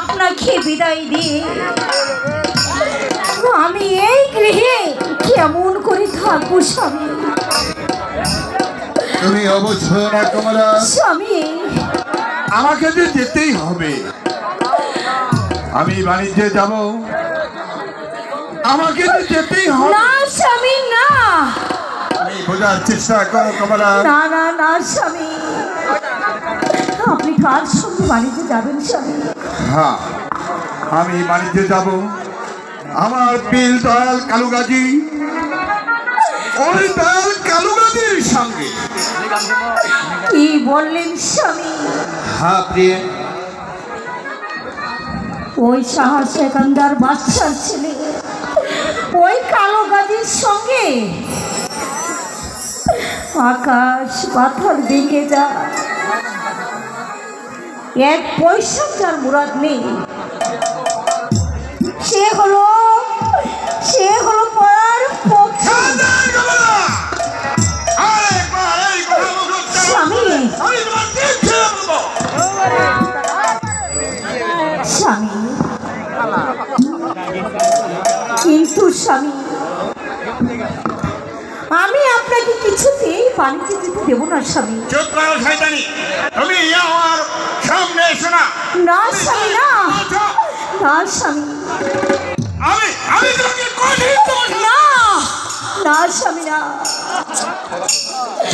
আপনাকে বিদায় দিয়ে আমি এই গৃহে কেমন করে থাকবো স্বামী? তুমি অবশ্যই না কমলা, স্বামী আমাকে যে যেতেই হবে। আমি বাণিজ্যে যাব, আমাকে যে যেতেই হবে। না স্বামী না, তুমি বোঝার চেষ্টা করো কমলা। না না না স্বামী, আপনি কার সঙ্গে বাণিজ্যে যাবেন স্বামী? হ্যাঁ, আমি বাণিজ্যে যাব। আমার পীর দয়াল কালুগাজী, ওই দয়াল কালুগাজীর সঙ্গে। কি বললেন স্বামী? হ্যাঁ প্রিয়, ওই শাহ সেকান্দার বাদশার ছেলে ওই কালো গাজীর সঙ্গে আকাশ পাথর ভেঙে যা, এক পয়সা যার মুরাদ নেই, সে হলো পড়ার পক্ষে। স্বামী স্বামী কিন্তু স্বামী, আমি আপনাকে কিছুতেই বাণিজ্যে যেতে দেবো না স্বামী। চুপ করো শয়তানি, তুমি আমার সামনে এসো না। না স্বামী না, না স্বামী, আমি তোমাকে কঠিন না না স্বামী না।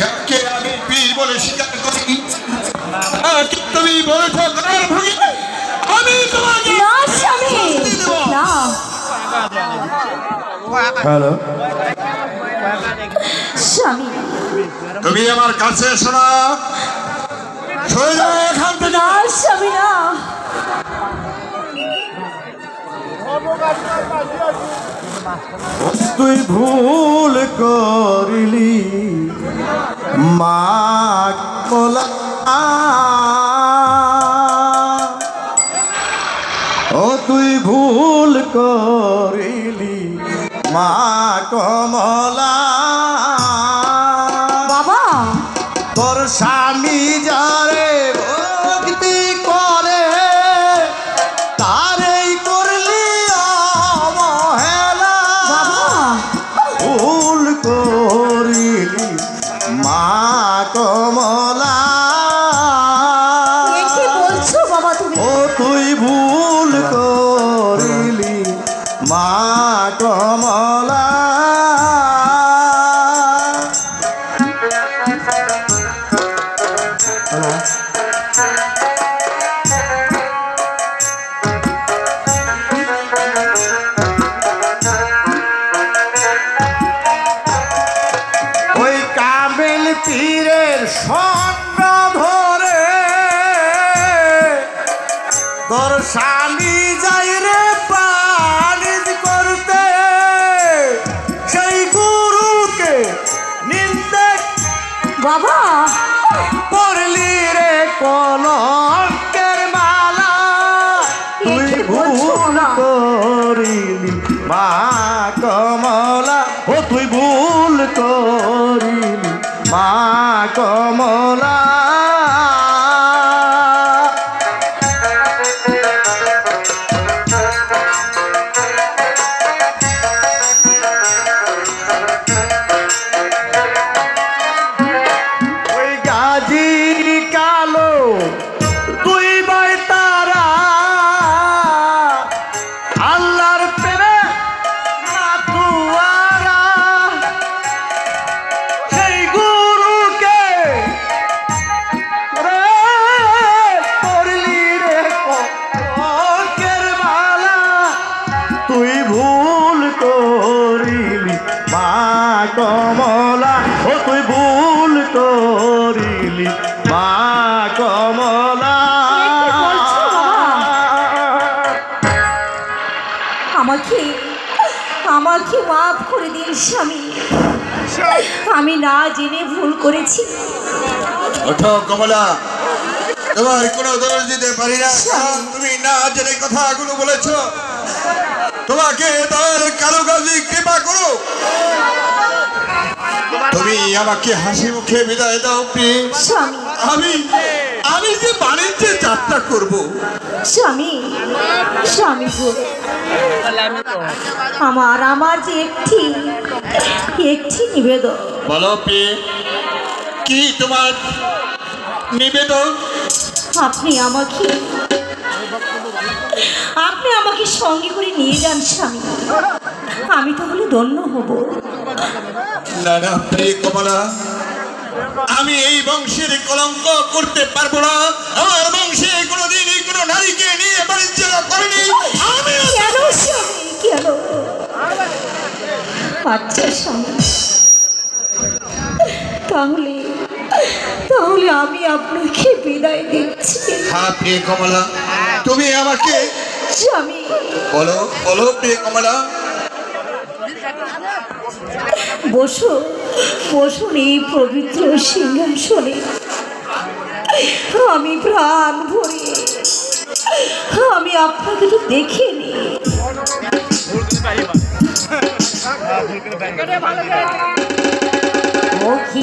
যাকে আমি পীর বলে স্বীকার করি, আর তুমি বলেছো কার ভগিনী, আমি তোমাকে না স্বামী না। হ্যালো, স্বামী তুমি আমার কাছে এসো না। সরে যাও এখান থেকে। না স্বামী না। তুই ভুল করিলি মা কমলা, ও তুই ভুল করিলি মা কমলা। বাবা তোর স্বামী যারে ভক্তি করে তারেই করলি অবহেলা। ভুল করিলি মা কমলা, এ কি বলছো বাবা তুমি? ও তুই ভুল করিলি মা কমলা। ওই কামেল পীরের সঙ্গ ধরে তোর স্বামী যাই রে বাণিজ করতে, সেই গুরুকে নিন্দে বাবা পড়লি রে কলঙ্কের মালা। তুই ভুল করিলি মা কমলা, ও তুই ভুল করিলি মা কমলা। ওই গাজী কালো তুই বাই তারা আল্লাহর প্রেমে মাতুয়ারা, সেই গুরুকে রে করলি রে কলঙ্কের মালা। তুই ভুল করিলি মা কমলা, ও তুই ভুল করিলি মা কমলা। আমাকে আমাকে মাফ করে দিন স্বামী, আমি না জেনে ভুল করেছি। ওঠো কমলা, তোমার কোনো দোষ দিতে পারি না, কারণ তুমি না জেনে কথাগুলো বলেছো। তোমাকে তার কালুগাজী কৃপা করো, তুমি আমাকে হাসি মুখে বিদায় দাও প্রিয়। স্বামী আমি যে বাণিজ্যে যাত্রা করব। স্বামী স্বামী গো, আমার যে একটি নিবেদন। বলো প্রিয়ে, কি তোমার নিবেদন? আপনি আমাকে সঙ্গে করে নিয়ে যান স্বামী, আমি তাহলে ধন্য হব। না না প্রিয় কমলা, আমি এই বংশের কলঙ্ক করতে পারবো না। আমার বংশে কোনোদিনই কোনো নারীকে নিয়ে বাণিজ্য করেনি। আমি কেন স্বামী, কেন? আচ্ছা স্বামী, তাহলে আমি আপনাকে বিদায় দিচ্ছি। হ্যাঁ প্রিয় কমলা, তুমি আমাকে স্বামী বলো বলো প্রিয় কমলা। বসুন এই পবিত্র সিংহাসনে। আমি প্রাণ ভরে আমি আপনাকে তো দেখিনি। ও কি